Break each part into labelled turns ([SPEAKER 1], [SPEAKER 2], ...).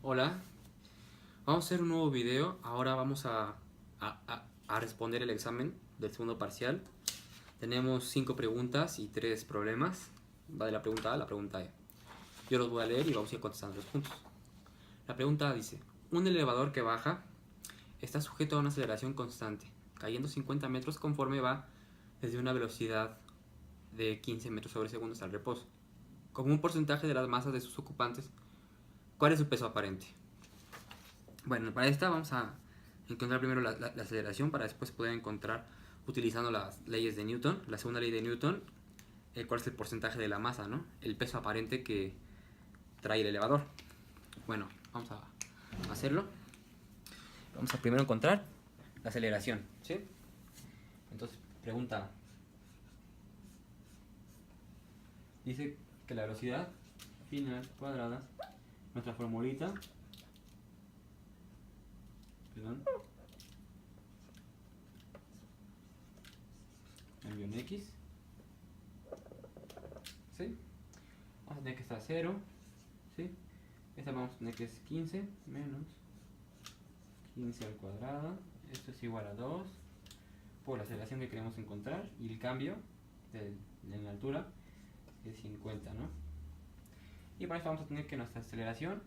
[SPEAKER 1] Hola, vamos a hacer un nuevo video. Ahora vamos a responder el examen del segundo parcial. Tenemos 5 preguntas y 3 problemas. Va de la pregunta A a la pregunta E. Yo los voy a leer y vamos a ir contestándolos juntos. La pregunta A dice: un elevador que baja está sujeto a una aceleración constante, cayendo 50 metros conforme va desde una velocidad de 15 metros sobre segundo hasta el reposo. Como un porcentaje de las masas de sus ocupantes, ¿cuál es su peso aparente? Bueno, para esta vamos a encontrar primero la aceleración para después poder encontrar, utilizando las leyes de Newton, la segunda ley de Newton, cuál es el porcentaje de la masa, ¿no? El peso aparente que trae el elevador. Bueno, vamos a hacerlo. Vamos a primero encontrar la aceleración, ¿sí? Entonces, pregunta. Dice que la velocidad final cuadrada, nuestra formulita, perdón, el guión X, ¿sí? Vamos a tener que estar 0, ¿sí? Esta vamos a tener que es 15 menos 15 al cuadrado. Esto es igual a 2 por la aceleración que queremos encontrar, y el cambio en la altura es 50, ¿no? Y para esto vamos a tener que nuestra aceleración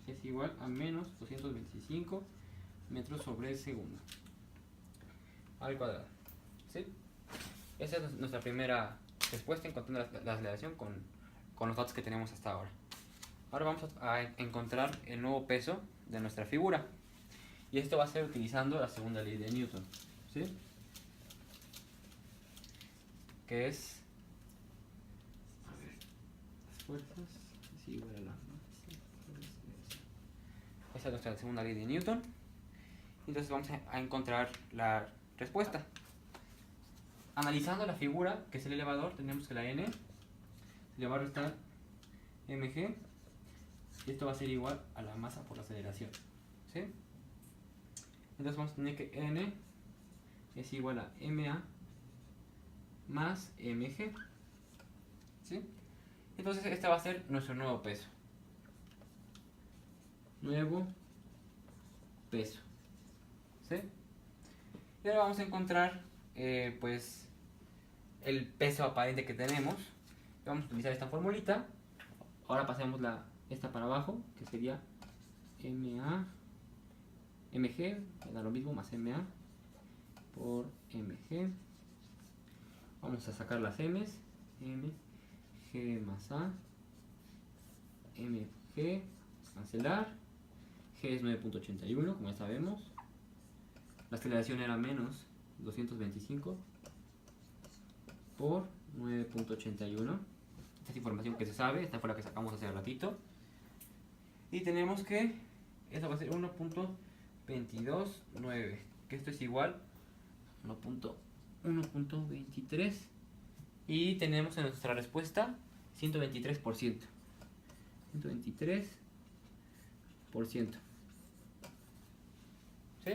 [SPEAKER 1] es igual a menos 225 metros sobre segundo al cuadrado, ¿sí? Esa es nuestra primera respuesta encontrando la aceleración con los datos que tenemos hasta ahora. Ahora vamos a encontrar el nuevo peso de nuestra figura. Y esto va a ser utilizando la segunda ley de Newton, ¿sí? Que es, las fuerzas es igual a la masa. Esa es nuestra segunda ley de Newton. Entonces vamos a encontrar la respuesta. Analizando la figura, que es el elevador, tenemos que la n, el elevador está mg, y esto va a ser igual a la masa por la aceleración, ¿sí? Entonces vamos a tener que n es igual a ma más mg, ¿sí? Entonces este va a ser nuestro nuevo peso. Nuevo peso, ¿sí? Y ahora vamos a encontrar pues el peso aparente que tenemos. Vamos a utilizar esta formulita. Ahora pasemos esta para abajo, que sería ma mg, me da lo mismo, más ma por mg. Vamos a sacar las m's, mg más a, mg, cancelar, g es 9.81, como ya sabemos. La aceleración era menos 225 por 9.81. Esta es información que se sabe, esta fue la que sacamos hace ratito. Y tenemos que esto va a ser 1.229, que esto es igual a 1.23. Y tenemos en nuestra respuesta 123%. 123%. ¿Sí?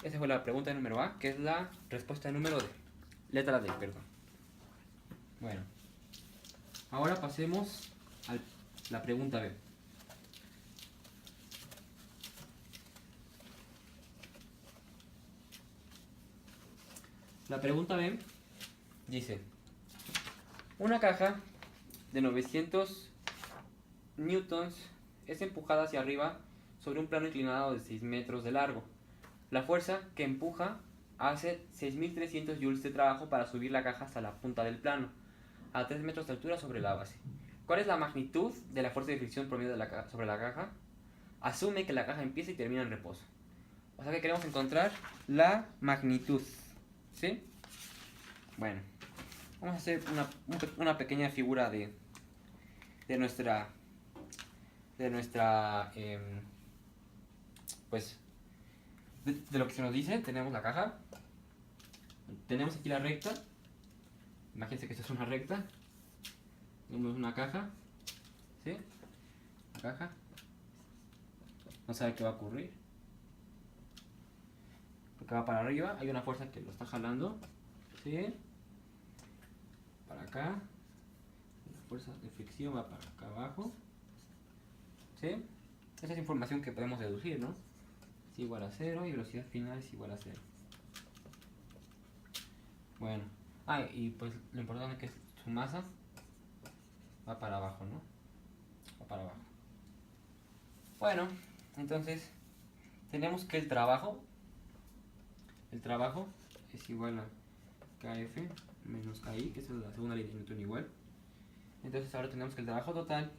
[SPEAKER 1] Esa fue la pregunta número A, que es la respuesta número D. Letra D, perdón. Bueno, ahora pasemos a la pregunta B. La pregunta B dice: una caja de 900 newtons es empujada hacia arriba sobre un plano inclinado de 6 metros de largo. La fuerza que empuja hace 6.300 joules de trabajo para subir la caja hasta la punta del plano, a 3 metros de altura sobre la base. ¿Cuál es la magnitud de la fuerza de fricción promedio sobre la caja? Asume que la caja empieza y termina en reposo. O sea que queremos encontrar la magnitud, ¿sí? Bueno, vamos a hacer una pequeña figura de nuestra pues de lo que se nos dice. Tenemos la caja, tenemos aquí la recta. Imagínense que esta es una recta, tenemos una caja, ¿sí? La caja no sabe qué va a ocurrir porque va para arriba, hay una fuerza que lo está jalando, ¿sí? Para acá, la fuerza de fricción va para acá abajo, ¿sí? Esa es información que podemos deducir, ¿no? Es igual a 0 y velocidad final es igual a 0. Bueno, y pues lo importante es que su masa va para abajo, ¿no? Va para abajo. Bueno, entonces tenemos que el trabajo es igual a KF menos KI, que es la segunda ley de Newton igual. Entonces ahora tenemos que el trabajo total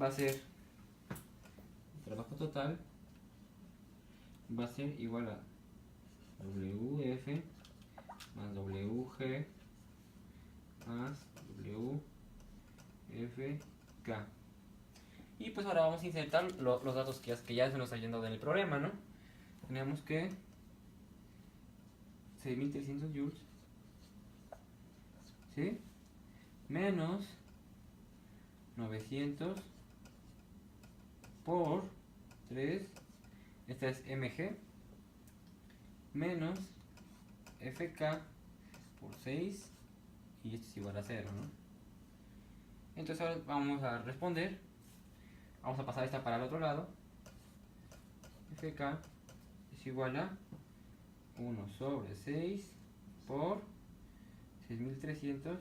[SPEAKER 1] va a ser igual a WF más WG más WFK. Y pues ahora vamos a insertar los datos que ya se nos está yendo del problema, ¿no? Tenemos que 6300 joules, ¿sí? Menos 900 por 3, esta es mg, menos fk por 6, y esto es igual a 0, ¿no? Entonces ahora vamos a responder, vamos a pasar esta para el otro lado. Fk es igual a 1 sobre 6 por 6300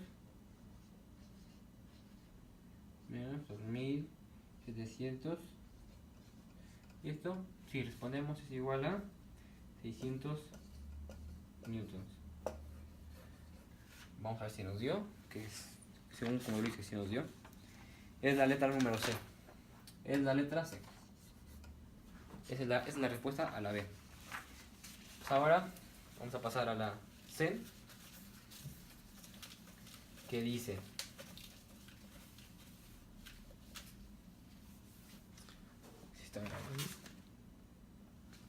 [SPEAKER 1] menos 2700, y esto, si respondemos, es igual a 600 newtons. Vamos a ver si nos dio, que es, según como lo dice, si nos dio. Es la letra número C. Es la letra C. Esa es la respuesta a la B. Pues ahora vamos a pasar a la C, que dice: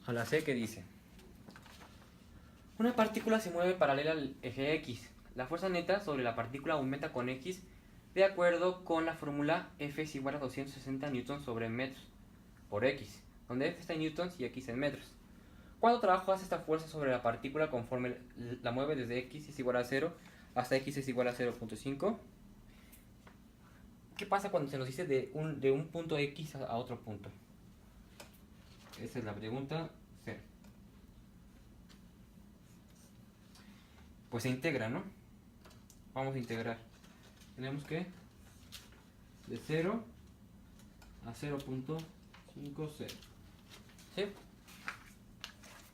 [SPEAKER 1] a la C, que dice: una partícula se mueve paralela al eje X. La fuerza neta sobre la partícula aumenta con X de acuerdo con la fórmula F es igual a 260 newtons sobre metros por X, donde F está en newtons y X en metros. ¿Cuánto trabajo hace esta fuerza sobre la partícula conforme la mueve desde X es igual a 0 hasta X es igual a 0.5? ¿Qué pasa cuando se nos dice de un punto X a otro punto? Esa es la pregunta C. Pues se integra, ¿no? Vamos a integrar. Tenemos que de 0 a 0.50. ¿Sí?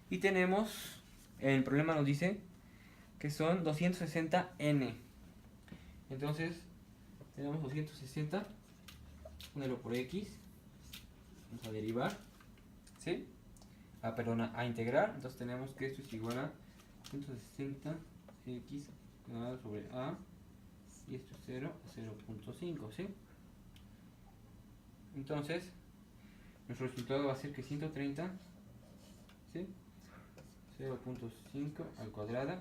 [SPEAKER 1] Y tenemos, el problema nos dice que son 260 n. Entonces, tenemos 260, ponerlo por x, vamos a derivar, ¿sí? Perdón, a integrar. Entonces tenemos que esto es igual a 160 x cuadrado sobre a, y esto es 0 a 0.5, ¿sí? Entonces, nuestro resultado va a ser que 130, ¿sí? 0.5 al cuadrado,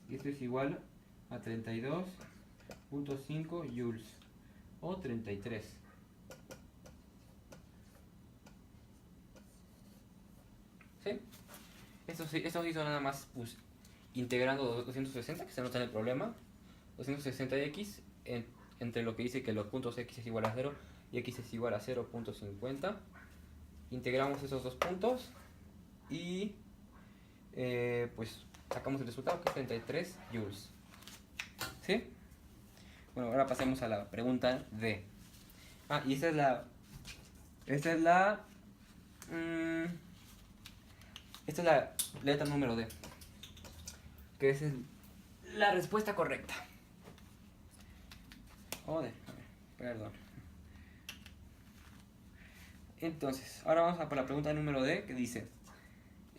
[SPEAKER 1] y esto es igual a 32.5 joules, o 33. ¿Sí? Esto sí hizo nada más pues, integrando 260, que se nota en el problema, 260x entre lo que dice que los puntos x es igual a 0 y x es igual a 0.50. Integramos esos dos puntos y pues sacamos el resultado, que es 33 joules. ¿Sí? Bueno, ahora pasemos a la pregunta D. Y esta es la letra número D, que es la respuesta correcta. Joder, perdón. Entonces, ahora vamos a por la pregunta número D, que dice: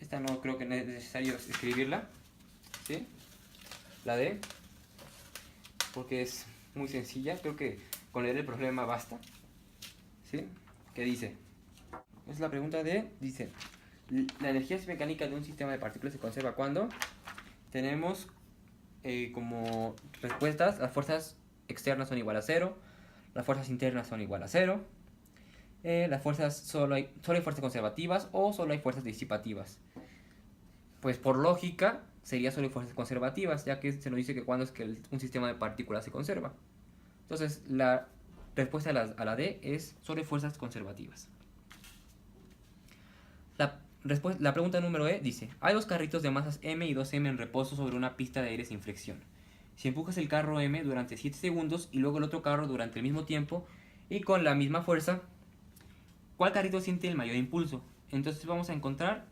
[SPEAKER 1] esta no creo que es necesario escribirla, ¿sí? La D, porque es muy sencilla, creo que con leer el problema basta, ¿sí? Que dice, es la pregunta D, dice: la energía mecánica de un sistema de partículas se conserva cuando tenemos como respuestas: las fuerzas externas son igual a 0, las fuerzas internas son igual a 0, las fuerzas solo hay fuerzas conservativas o solo hay fuerzas disipativas. Pues por lógica sería solo hay fuerzas conservativas, ya que se nos dice que cuando es que un sistema de partículas se conserva. Entonces la respuesta a la D es solo hay fuerzas conservativas. La pregunta número E dice: hay dos carritos de masas M y 2M en reposo sobre una pista de aire sin fricción. Si empujas el carro M durante 7 segundos y luego el otro carro durante el mismo tiempo y con la misma fuerza, ¿cuál carrito siente el mayor impulso? Entonces vamos a encontrar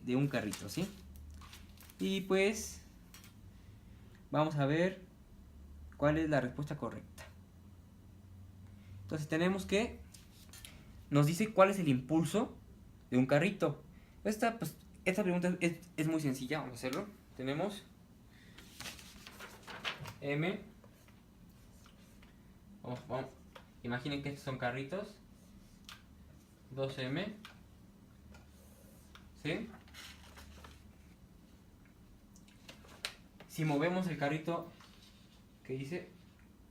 [SPEAKER 1] de un carrito, ¿sí? Y pues vamos a ver cuál es la respuesta correcta. Entonces tenemos que nos dice cuál es el impulso de un carrito. Esta pregunta es muy sencilla, vamos a hacerlo. Tenemos M. Vamos. Imaginen que estos son carritos. 2M. ¿Sí? Si movemos el carrito, que dice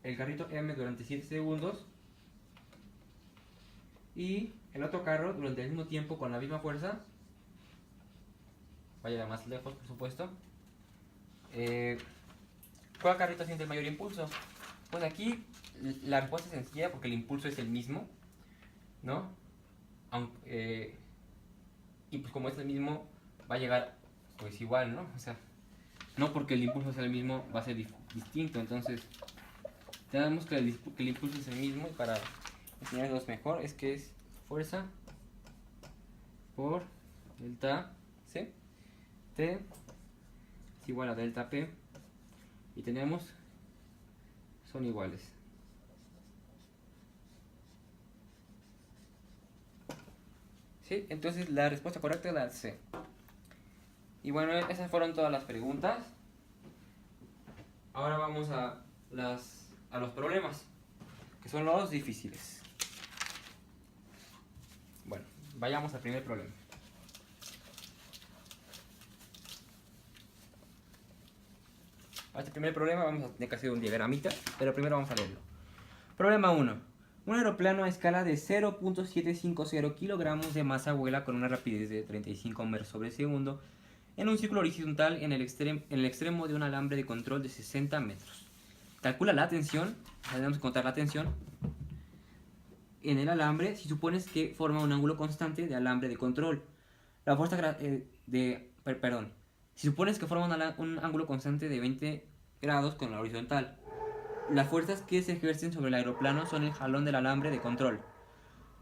[SPEAKER 1] el carrito M durante 7 segundos y el otro carro durante el mismo tiempo con la misma fuerza, vaya más lejos por supuesto, ¿cuál carrito siente el mayor impulso? Pues aquí la respuesta es sencilla porque el impulso es el mismo, ¿no? Y pues como es el mismo, va a llegar pues igual, ¿no? O sea, no porque el impulso sea el mismo va a ser distinto. Entonces tenemos que el impulso es el mismo, y para enseñarlos mejor es que es fuerza por delta C, T es igual a delta P, y tenemos son iguales. ¿Sí? Entonces la respuesta correcta es la C. Y bueno, esas fueron todas las preguntas. Ahora vamos a los problemas, que son los difíciles. Bueno, vayamos al primer problema. A este primer problema vamos a tener que hacer un diagramita, pero primero vamos a leerlo. Problema 1. Un aeroplano a escala de 0.750 kilogramos de masa vuela con una rapidez de 35 metros sobre segundo en un círculo horizontal en el extremo de un alambre de control de 60 metros. Calcula la tensión, tenemos que contar la tensión en el alambre si supones que forma un ángulo constante de alambre de control. La fuerza si supones que forma un ángulo constante de 20 grados con la horizontal. Las fuerzas que se ejercen sobre el aeroplano son el jalón del alambre de control,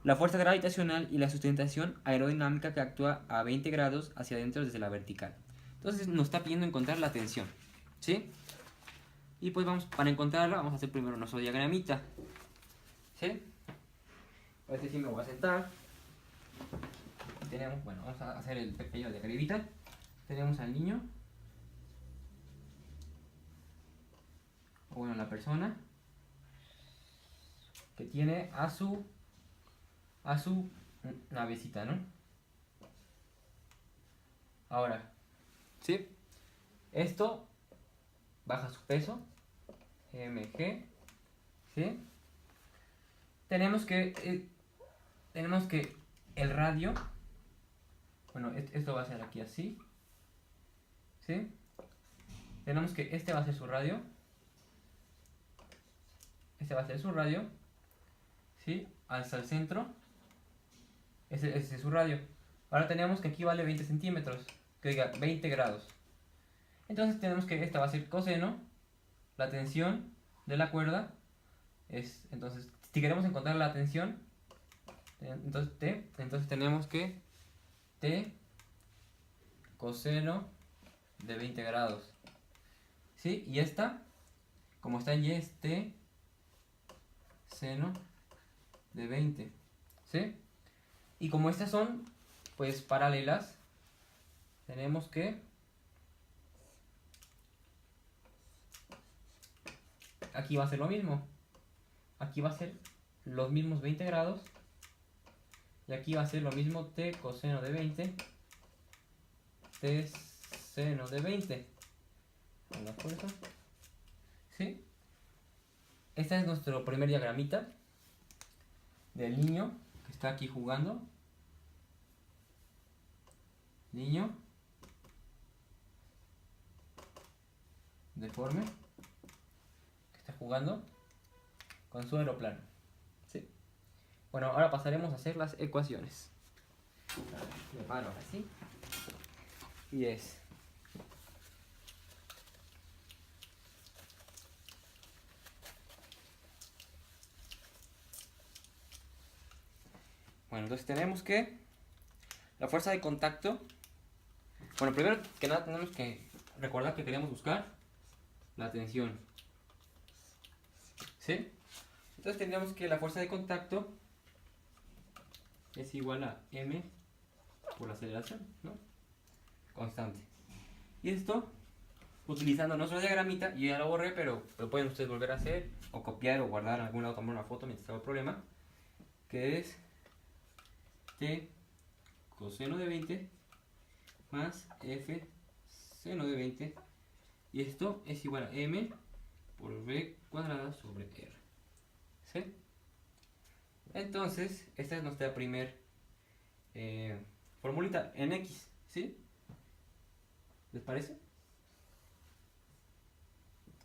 [SPEAKER 1] la fuerza gravitacional y la sustentación aerodinámica que actúa a 20 grados hacia adentro desde la vertical. Entonces nos está pidiendo encontrar la tensión, ¿sí? Y pues para encontrarla vamos a hacer primero nuestro diagramita, ¿sí? Este sí me voy a sentar. Tenemos, bueno, vamos a hacer el pequeño diagramita. Tenemos al niño, o bueno, la persona que tiene a su navecita, ¿no? Ahora, ¿sí? Esto baja su peso, mg, ¿sí? Tenemos que el radio, bueno, esto va a ser aquí así, ¿sí? Tenemos que este va a ser su radio, ¿sí? Alza al centro, ese es su radio. Ahora tenemos que aquí vale 20 centímetros, que diga 20 grados. Entonces tenemos que esta va a ser coseno, la tensión de la cuerda es, entonces, si queremos encontrar la tensión, entonces T, entonces tenemos que T coseno de 20 grados, ¿sí? Y esta, como está en Y, es T seno de 20, ¿sí? Y como estas son, pues, paralelas, tenemos que aquí va a ser lo mismo. Aquí va a ser los mismos 20 grados. Y aquí va a ser lo mismo T coseno de 20. T seno de 20. Con la fuerza. ¿Sí? Este es nuestro primer diagramita del niño que está aquí jugando. Niño deforme que está jugando con su aeroplano, ¿sí? Bueno, ahora pasaremos a hacer las ecuaciones. Me paro así. Y es... Bueno, entonces tenemos que... La fuerza de contacto... Bueno, primero que nada tenemos que recordar que queríamos buscar la tensión. ¿Sí? Entonces tendríamos que la fuerza de contacto es igual a m por la aceleración, ¿no? Constante. Y esto, utilizando nuestro diagramita, yo ya lo borré, pero lo pueden ustedes volver a hacer, o copiar, o guardar en algún lado, tomar una foto mientras hago el problema, que es t coseno de 20 más f seno de 20, y esto es igual a m por b cuadrada sobre r. ¿Sí? Entonces, esta es nuestra primer formulita en x, ¿sí? ¿Les parece?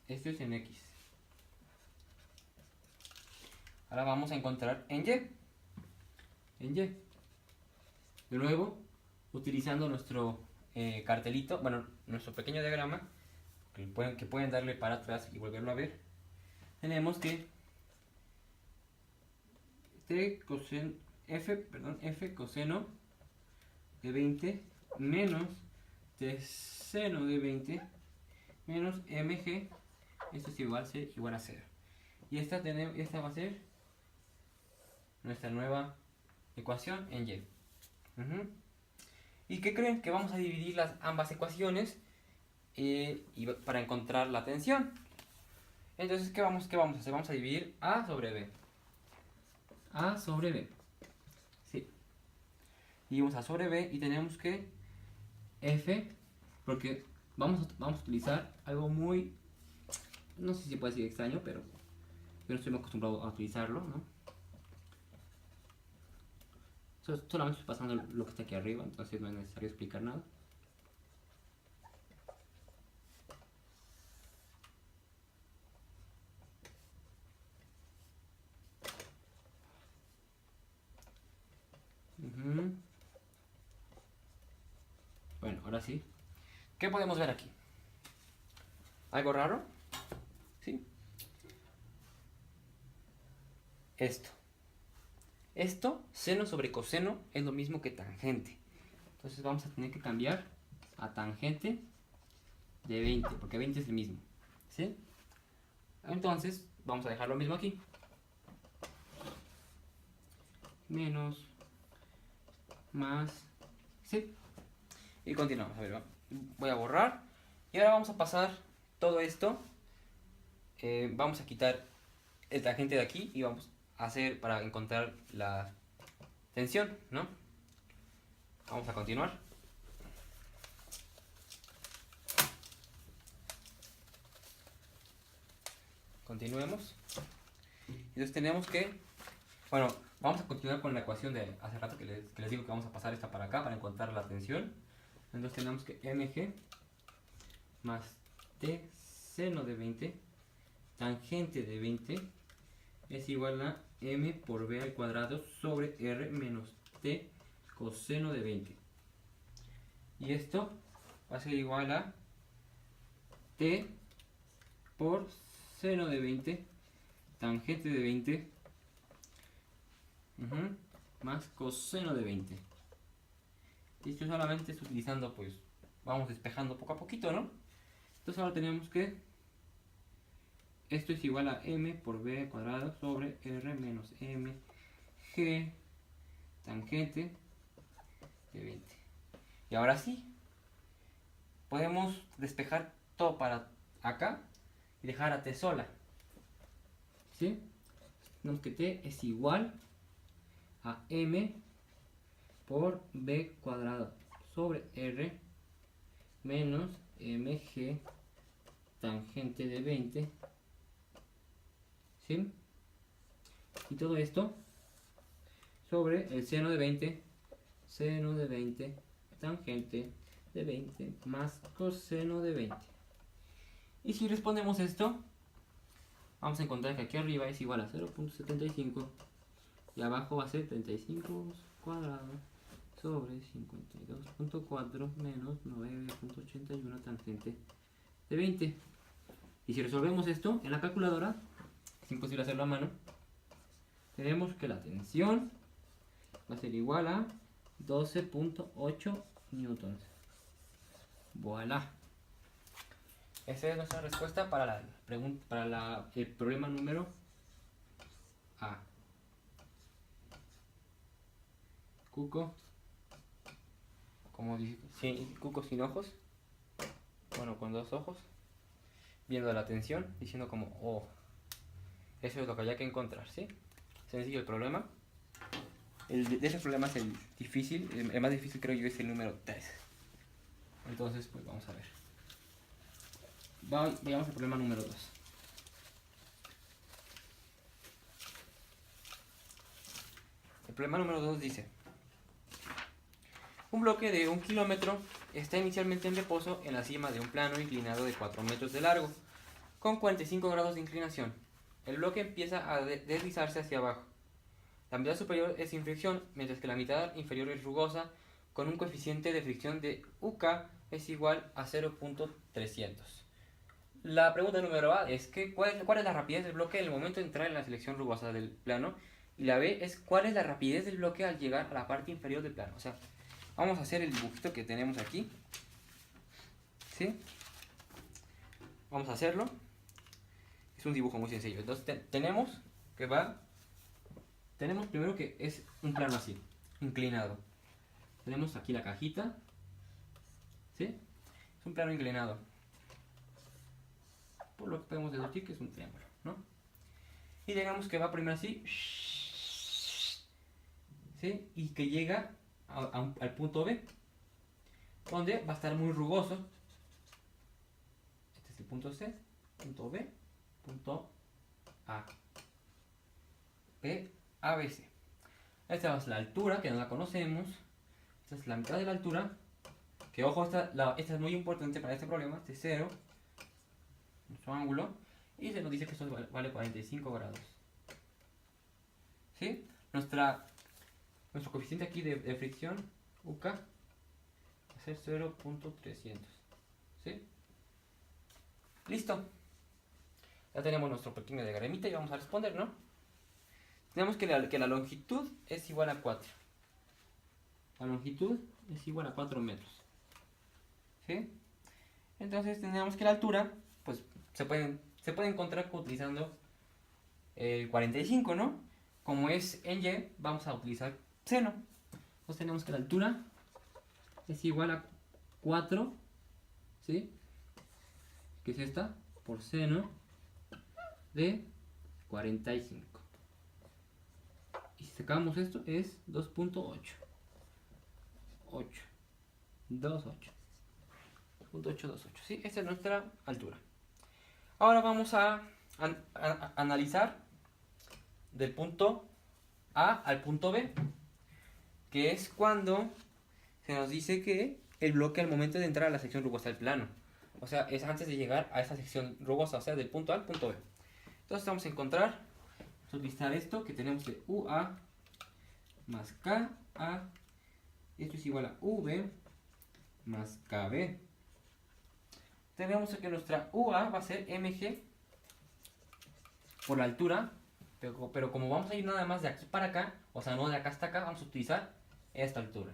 [SPEAKER 1] Esto es en x. Ahora vamos a encontrar en y. En y. De nuevo, utilizando nuestro cartelito, bueno, nuestro pequeño diagrama, que pueden darle para atrás y volverlo a ver, tenemos que f coseno de 20 menos t seno de 20 menos mg, esto es igual a 0. Y esta va a ser nuestra nueva ecuación en y. ¿Y qué creen? Que vamos a dividir ambas ecuaciones para encontrar la tensión. Entonces, ¿qué vamos a hacer? Vamos a dividir a sobre b. A sobre b. Sí. Dividimos a sobre b y tenemos que f, porque vamos a utilizar algo muy, no sé si puede ser extraño, pero yo no estoy muy acostumbrado a utilizarlo, ¿no? Solamente estoy pasando lo que está aquí arriba, entonces no es necesario explicar nada. Bueno, ahora sí. ¿Qué podemos ver aquí? ¿Algo raro? ¿Sí? Esto, seno sobre coseno, es lo mismo que tangente. Entonces vamos a tener que cambiar a tangente de 20, porque 20 es el mismo. ¿Sí? Entonces, vamos a dejar lo mismo aquí. Menos, más, ¿sí? Y continuamos. A ver, voy a borrar. Y ahora vamos a pasar todo esto. Vamos a quitar el tangente de aquí y vamos a hacer para encontrar la tensión, ¿no? Vamos a continuar. Continuemos. Entonces tenemos que... Bueno, vamos a continuar con la ecuación de hace rato que les digo que vamos a pasar esta para acá para encontrar la tensión. Entonces tenemos que mg más t seno de 20 tangente de 20 es igual a m por b al cuadrado sobre r menos t coseno de 20. Y esto va a ser igual a t por seno de 20 tangente de 20 más coseno de 20. Y esto solamente es utilizando, pues, vamos despejando poco a poquito, ¿no? Entonces ahora tenemos que esto es igual a m por b al cuadrado sobre r menos m g tangente de 20. Y ahora sí, podemos despejar todo para acá y dejar a t sola. ¿Sí? Tenemos que t es igual a m por b cuadrado sobre r menos mg tangente de 20. ¿Sí? Y todo esto sobre el seno de 20 tangente de 20 más coseno de 20. Y si respondemos esto, vamos a encontrar que aquí arriba es igual a 0.75 y abajo va a ser 35 cuadrado sobre 52.4 menos 9.81 tangente de 20. Y si resolvemos esto en la calculadora, es imposible hacerlo a mano, tenemos que la tensión va a ser igual a 12.8 newtons. Voilà. Esa es nuestra respuesta para la pregunta, para el problema número A. Cuco, como dice, Cuco sin ojos, bueno, con dos ojos, viendo la tensión, diciendo como, oh, eso es lo que había que encontrar, ¿sí? Sencillo el problema. De esos problemas el difícil, el más difícil creo yo es el número 3. Entonces, pues vamos a ver. Vayamos al problema número 2. El problema número 2 dice: un bloque de 1 kilómetro está inicialmente en reposo en la cima de un plano inclinado de 4 metros de largo, con 45 grados de inclinación. El bloque empieza a deslizarse hacia abajo. La mitad superior es sin fricción, mientras que la mitad inferior es rugosa, con un coeficiente de fricción de UK es igual a 0.300. La pregunta número A es que ¿cuál es la rapidez del bloque en el momento de entrar en la selección rugosa del plano? Y la B es ¿cuál es la rapidez del bloque al llegar a la parte inferior del plano? O sea, vamos a hacer el dibujito que tenemos aquí, ¿sí? Vamos a hacerlo. Es un dibujo muy sencillo. Entonces tenemos primero que es un plano así, inclinado. Tenemos aquí la cajita, ¿sí? Es un plano inclinado. Por lo que podemos deducir que es un triángulo, ¿no? Y digamos que va primero así, ¿sí? Y que llega al punto B, donde va a estar muy rugoso. Este es el punto C, punto B, punto A. B, A, B, C. Esta es la altura, que no la conocemos. Esta es la mitad de la altura. Que ojo, esta es muy importante para este problema. Este es 0. Nuestro ángulo. Y se nos dice que esto vale 45 grados. ¿Sí? Nuestro coeficiente aquí de fricción, UK, va a ser 0.300. ¿Sí? Listo. Ya tenemos nuestro pequeño diagramita y vamos a responder, ¿no? Tenemos que la longitud es igual a 4. La longitud es igual a 4 metros. ¿Sí? Entonces tenemos que la altura, pues se puede encontrar utilizando el 45, ¿no? Como es en Y, vamos a utilizar seno. Entonces tenemos que la altura es igual a 4, ¿sí? Que es esta, por seno de 45. Y si sacamos esto es 2.8. 2.828, ¿sí? Esta es nuestra altura. Ahora vamos a analizar del punto A al punto B, que es cuando se nos dice que el bloque al momento de entrar a la sección rugosa del plano, o sea, es antes de llegar a esa sección rugosa, o sea, del punto A al punto B. Entonces vamos a encontrar, utilizar esto, que tenemos que UA más KA, esto es igual a UB más KB. Tenemos que nuestra UA va a ser MG por la altura, pero como vamos a ir nada más de aquí para acá, o sea, no de acá hasta acá, vamos a utilizar esta altura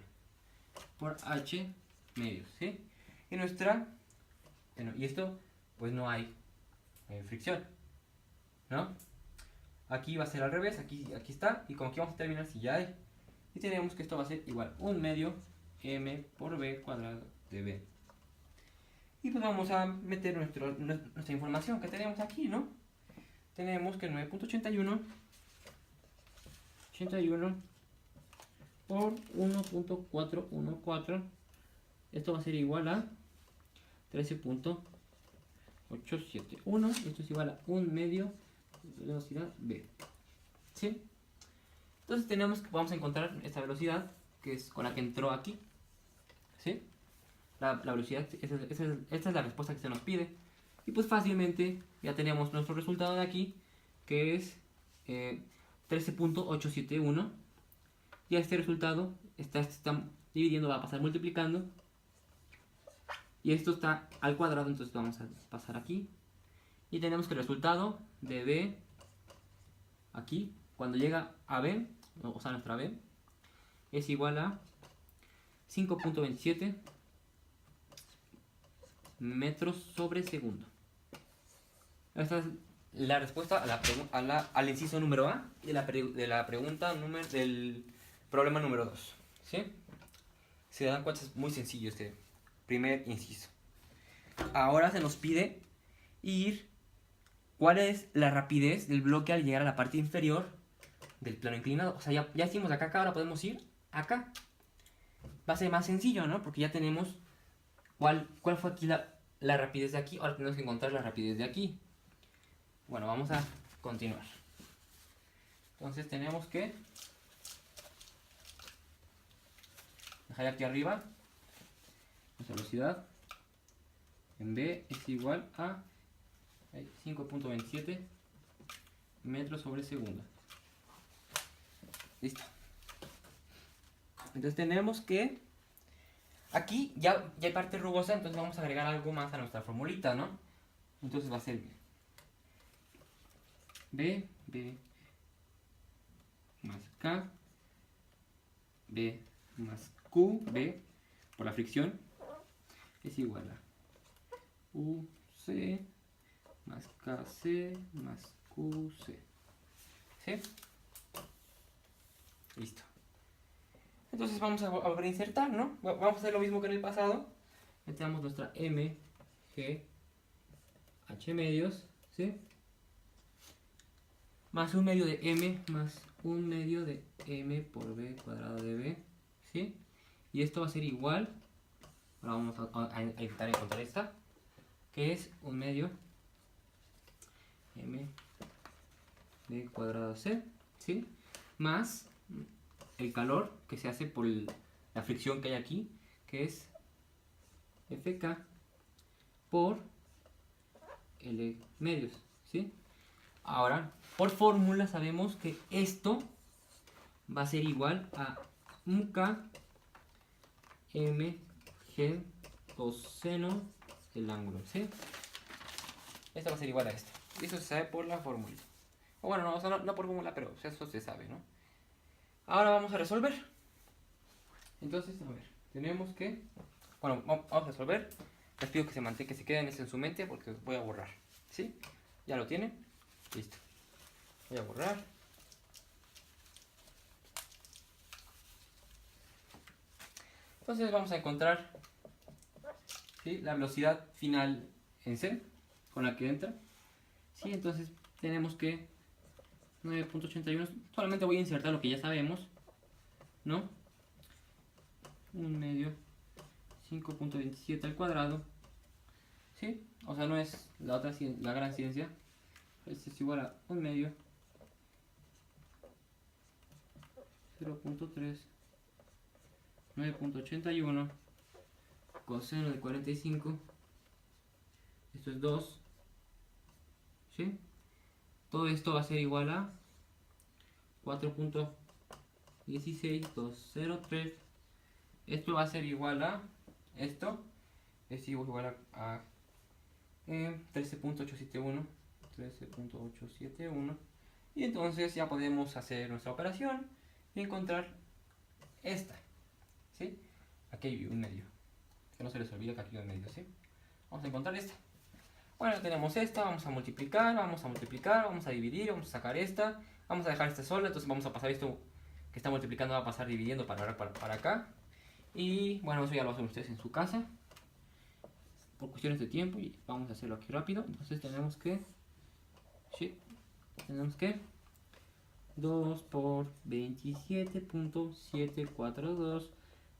[SPEAKER 1] por H medios, ¿sí? Y y esto, pues no hay fricción, ¿no? Aquí va a ser al revés, aquí está, y con aquí vamos a terminar si ya hay. Y tenemos que esto va a ser igual 1 medio M por B cuadrado de B. Y pues vamos a meter nuestra información que tenemos aquí, ¿no? Tenemos que 9.81 por 1.414, esto va a ser igual a 13.871, esto es igual a 1 medio velocidad B, ¿sí? Entonces vamos a encontrar esta velocidad que es con la que entró aquí, ¿sí? La velocidad, esta es la respuesta que se nos pide. Y pues fácilmente ya tenemos nuestro resultado de aquí, que es 13.871, Ya este resultado está dividiendo, va a pasar multiplicando. Y esto está al cuadrado, entonces vamos a pasar aquí. Y tenemos que el resultado de B, aquí, cuando llega a B, o sea, nuestra B, es igual a 5.27 metros sobre segundo. Esta es la respuesta al inciso número A de la pregunta del problema número 2. ¿Sí? Se dan cuenta, es muy sencillo este primer inciso. Ahora se nos pide ir cuál es la rapidez del bloque al llegar a la parte inferior del plano inclinado. O sea, ya hicimos acá, ahora podemos ir acá. Va a ser más sencillo, ¿no? Porque ya tenemos cuál fue aquí la rapidez de aquí. Ahora tenemos que encontrar la rapidez de aquí. Bueno, vamos a continuar. Entonces tenemos que dejar aquí arriba nuestra velocidad en B es igual a 5.27 metros sobre segundo. Listo. Entonces tenemos que aquí ya hay parte rugosa, entonces vamos a agregar algo más a nuestra formulita, ¿no? Entonces va a ser B más K, B más Q, B por la fricción es igual a UC más KC más QC. ¿Sí? Listo. Entonces vamos a volver a insertar, ¿no? Vamos a hacer lo mismo que en el pasado. Metemos nuestra M, G, H medios, ¿sí? Más un medio de M más un medio de M por B cuadrado de B, ¿sí? Y esto va a ser igual, ahora vamos a intentar encontrar esta, que es un medio M B cuadrado C, ¿sí? Más el calor que se hace por la fricción que hay aquí, que es FK por L medios, ¿sí? Ahora, por fórmula sabemos que esto va a ser igual a MK MG coseno del ángulo, ¿sí? Esto va a ser igual a esto. Y eso se sabe por la fórmula. O bueno, no, o sea, no por fórmula, pero eso se sabe, ¿no? Ahora vamos a resolver. Entonces, a ver, tenemos que... Bueno, vamos a resolver. Les pido que se queden en su mente porque voy a borrar, ¿sí? ¿Ya lo tienen? Listo. Voy a borrar. Entonces vamos a encontrar, ¿sí?, la velocidad final en C con la que entra. ¿Sí? Entonces tenemos que 9.81, solamente voy a insertar lo que ya sabemos, ¿no? Un medio 5.27 al cuadrado, ¿sí? O sea, no es la gran ciencia. Esto es igual a un medio 0.3 9.81 coseno de 45, esto es 2, ¿sí? Todo esto va a ser igual a 4.16203. Esto va a ser igual a esto, es igual a 13.871. Y entonces ya podemos hacer nuestra operación y encontrar esta, ¿sí? Aquí hay un medio, que no se les olvide que aquí hay un medio, ¿sí? Vamos a encontrar esta. Bueno, tenemos esta, vamos a multiplicar, vamos a dividir, vamos a sacar esta, vamos a dejar esta sola, entonces vamos a pasar esto que está multiplicando, va a pasar dividiendo para acá. Y bueno, eso ya lo hacen ustedes en su casa, por cuestiones de tiempo, y vamos a hacerlo aquí rápido. Entonces tenemos que 2 por 27.742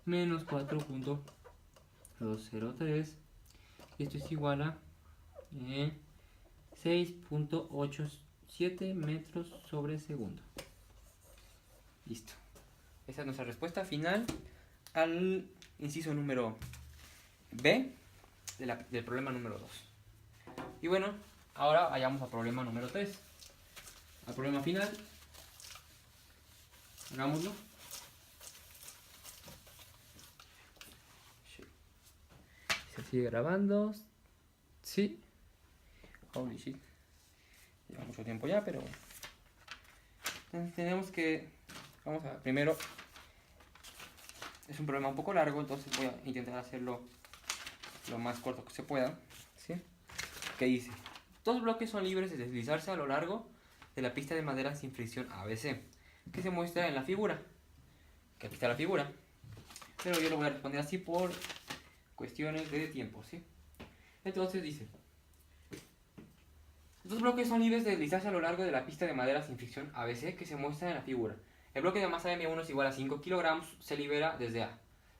[SPEAKER 1] menos 4.203, y esto es igual a 6.87 metros sobre segundo. Listo. Esa es nuestra respuesta final al inciso número B del problema número 2. Y bueno, ahora vayamos al problema número 3. Al problema final. Hagámoslo. Sigue grabando. Sí. Holy shit. Lleva mucho tiempo ya, pero... Entonces tenemos que... Vamos a... Primero... Es un problema un poco largo, entonces voy a intentar hacerlo lo más corto que se pueda. ¿Sí? ¿Qué dice? Dos bloques son libres de deslizarse a lo largo de la pista de madera sin fricción ABC, que se muestra en la figura. Que aquí está la figura. Pero yo lo voy a responder así por cuestiones de tiempo, ¿sí? Entonces dice... Dos bloques son libres de deslizarse a lo largo de la pista de madera sin fricción ABC que se muestra en la figura. El bloque de masa M1 es igual a 5 kilogramos, se libera desde A.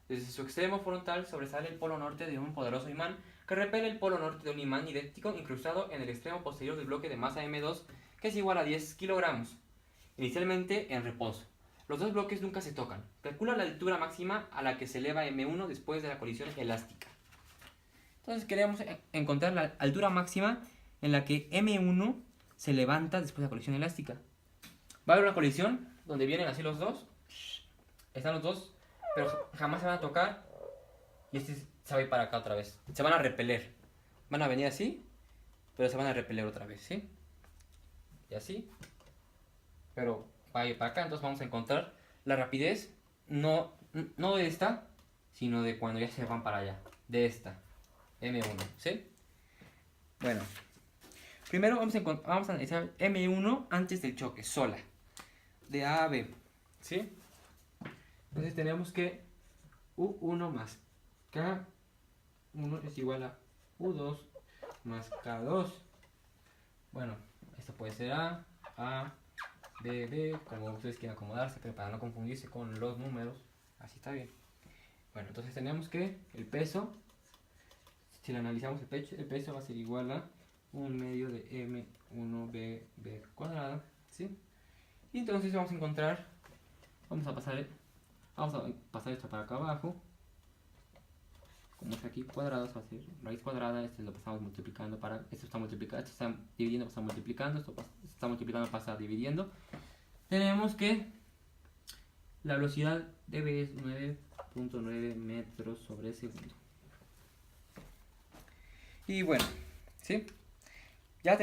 [SPEAKER 1] Desde su extremo frontal sobresale el polo norte de un poderoso imán que repele el polo norte de un imán idéntico incrustado en el extremo posterior del bloque de masa M2 que es igual a 10 kilogramos. Inicialmente en reposo. Los dos bloques nunca se tocan. Calcula la altura máxima a la que se eleva M1 después de la colisión elástica. Entonces queremos encontrar la altura máxima en la que M1 se levanta después de la colisión elástica. Va a haber una colisión donde vienen así los dos. Están los dos, pero jamás se van a tocar. Y este se va a ir para acá otra vez. Se van a repeler. Van a venir así, pero se van a repeler otra vez, ¿sí? Y así. Pero va a ir para acá, entonces vamos a encontrar la rapidez. No de esta, sino de cuando ya se van para allá. De esta. M1, ¿sí? Bueno. Primero vamos a analizar M1 antes del choque, sola. De A a B. ¿Sí? Entonces tenemos que U1 más K1 es igual a U2 más K2. Bueno, esto puede ser A, B, como ustedes quieran acomodarse, pero para no confundirse con los números, así está bien. Bueno, entonces tenemos que el peso, si lo analizamos el peso va a ser igual a 1 medio de M1B cuadrado, ¿sí? Y entonces vamos a encontrar, vamos a pasar esto para acá abajo. Como está aquí cuadrado, va a ser raíz cuadrada, este lo pasamos multiplicando para, esto está multiplicando, esto está dividiendo, pasa multiplicando, esto está multiplicando, pasa dividiendo. Tenemos que la velocidad de B es 9.9 metros sobre segundo. Y bueno, ¿sí? Ya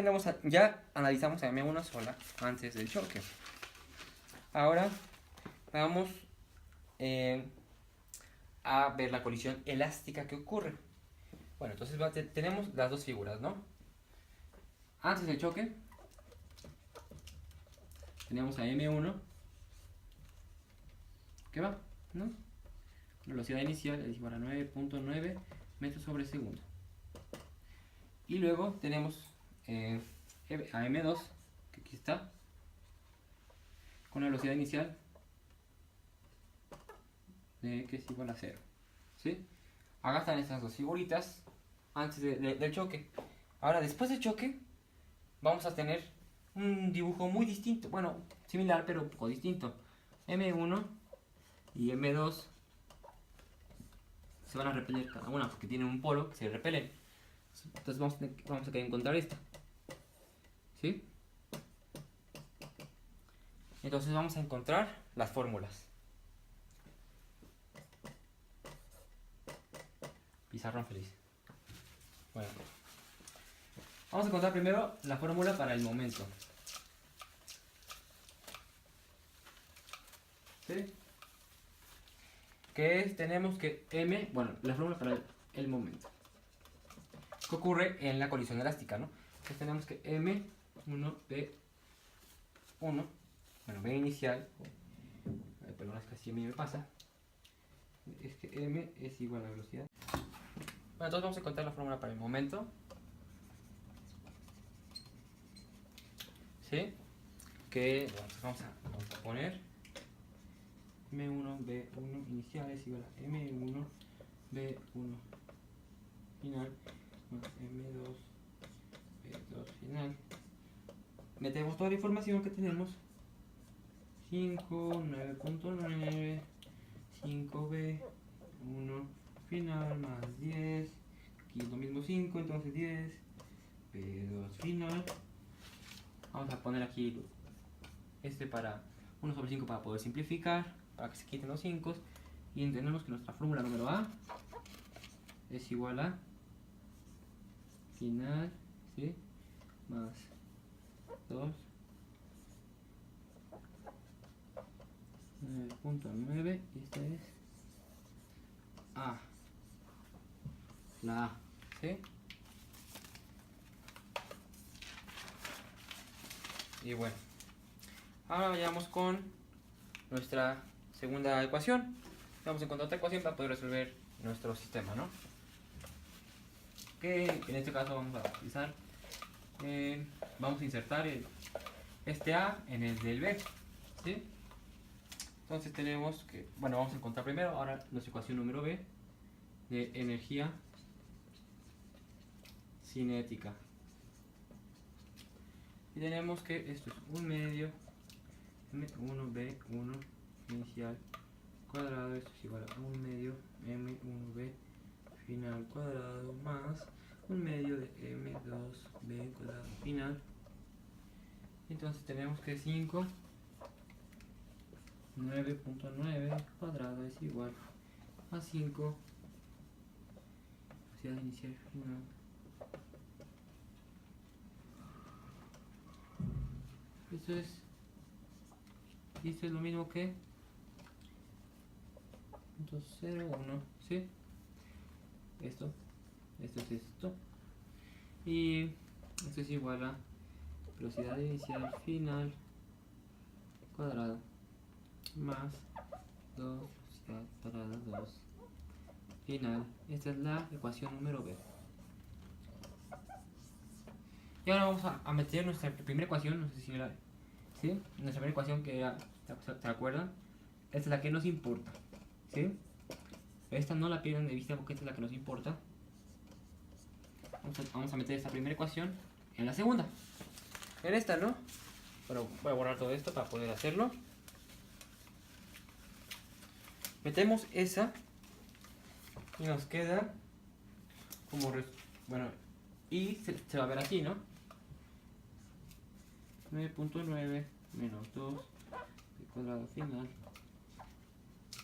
[SPEAKER 1] analizamos a M1 sola antes del choque. Ahora vamos a ver la colisión elástica que ocurre. Bueno, entonces tenemos las dos figuras, ¿no? Antes del choque tenemos a M1 ¿qué va? ¿No? La velocidad inicial es igual a 9.9 metros sobre segundo. Y luego tenemos a M2, que aquí está, con la velocidad inicial que es igual a 0. ¿Sí? Acá están estas dos figuritas antes del choque. Ahora, después del choque, vamos a tener un dibujo muy distinto. Bueno, similar, pero un poco distinto. M1 y M2 se van a repeler cada una porque tienen un polo que se repelen. Entonces vamos a querer encontrar esta. ¿Sí? Entonces vamos a encontrar las fórmulas. Pizarrón feliz. Bueno. Vamos a encontrar primero la fórmula para el momento. ¿Sí? Que es, tenemos que M, bueno, la fórmula para el momento. ¿Qué ocurre en la colisión elástica, no? Entonces tenemos que M1, B1, bueno, B inicial, perdón, es que así a mí me pasa, es que M es igual a la velocidad. Bueno, entonces vamos a encontrar la fórmula para el momento. ¿Sí? Que vamos a poner M1, B1 inicial es igual a M1, B1 final más M2, B2 final. Metemos toda la información que tenemos. 5, 9.9, 5B, 1 final más 10. Aquí es lo mismo 5, entonces 10. B2 final. Vamos a poner aquí este para 1 sobre 5 para poder simplificar, para que se quiten los 5. Y entendemos que nuestra fórmula número A es igual a final, ¿sí? Más 2, 9.9, y esta es A, la A, ¿sí? Y bueno, ahora vayamos con nuestra segunda ecuación. Vamos a encontrar otra ecuación para poder resolver nuestro sistema, ¿no? Que en este caso vamos a utilizar, vamos a insertar este A en el del B, ¿sí? Entonces tenemos que, bueno, vamos a encontrar primero ahora nuestra ecuación número B de energía cinética. Y tenemos que esto es un medio M1B1 inicial cuadrado, esto es igual a un medio M1B final cuadrado más un medio de M2B cuadrado final. Entonces tenemos que 5 9.9 cuadrado es igual a 5 velocidad inicial final esto es lo mismo que 0,1, ¿sí? Esto es esto, y esto es igual a velocidad inicial final cuadrado más 2 velocidad cuadrada 2 final. Esta es la ecuación número B. Y ahora vamos a meter nuestra primera ecuación, no sé si era, ¿sí? Nuestra primera ecuación que era, ¿se acuerdan? Esta es la que nos importa, ¿sí? Esta no la pierdan de vista porque esta es la que nos importa. Vamos a meter esta primera ecuación en la segunda. En esta, ¿no? Pero voy a borrar todo esto para poder hacerlo. Metemos esa y nos queda como bueno, y se va a ver aquí, ¿no? 9.9 menos 2 de cuadrado final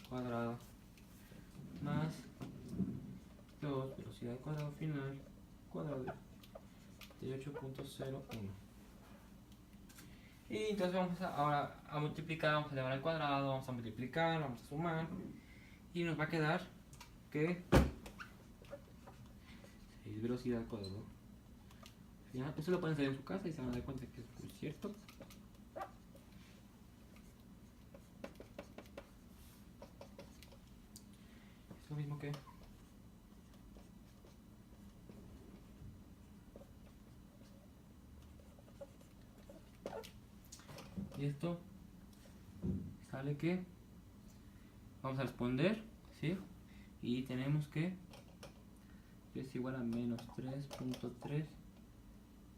[SPEAKER 1] cuadrado más 2 velocidad de cuadrado final cuadrado de 8.01. Y entonces vamos ahora a multiplicar, vamos a elevar al cuadrado, vamos a multiplicar, vamos a sumar y nos va a quedar que 6 velocidad al cuadrado final. Esto lo pueden hacer en su casa y se van a dar cuenta que es cierto. Es lo mismo que y esto sale que vamos a responder, ¿sí? Y tenemos que es igual a menos 3.3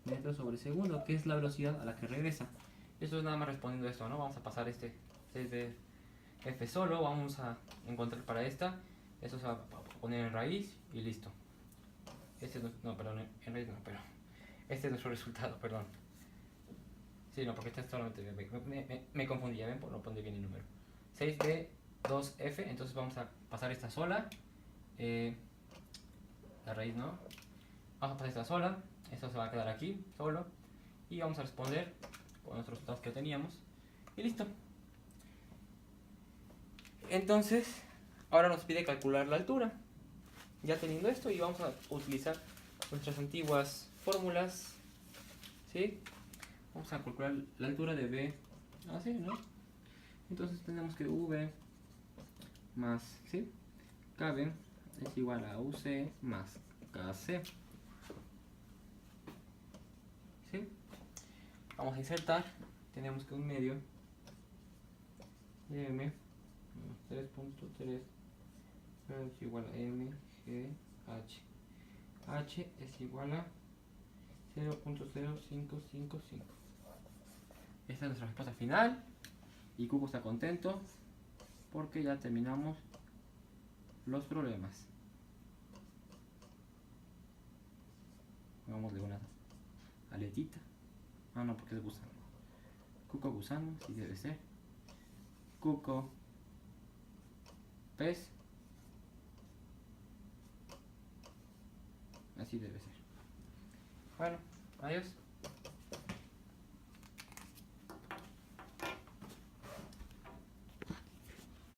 [SPEAKER 1] metros sobre segundo, que es la velocidad a la que regresa. Eso es nada más respondiendo esto, ¿no? Vamos a pasar este 6 de f solo, vamos a encontrar para esta, eso se va a poner en raíz y listo. Este es, no, perdón, en raíz no, pero este es nuestro resultado, perdón. Sí, no, porque este solamente me confundía, ¿ven? No pondré bien el número. 6 de 2f, entonces vamos a pasar esta sola. La raíz no. Vamos a pasar esta sola. Esto se va a quedar aquí, solo. Y vamos a responder con nuestros resultados que teníamos. Y listo. Entonces, ahora nos pide calcular la altura. Ya teniendo esto, y vamos a utilizar nuestras antiguas fórmulas. ¿Sí? Vamos a calcular la altura de B. Así, ¿no? Entonces tenemos que V más, ¿sí? KB es igual a UC más KC. ¿Sí? Vamos a insertar. Tenemos que un medio de M 3.3 es igual a MGH. H es igual a 0.0555. Esta es nuestra respuesta final. Y Cuco está contento porque ya terminamos los problemas. Pongámosle una aletita. Ah, no, porque es gusano. Cuco gusano, sí debe ser. Cuco pez. Así debe ser. Bueno, adiós.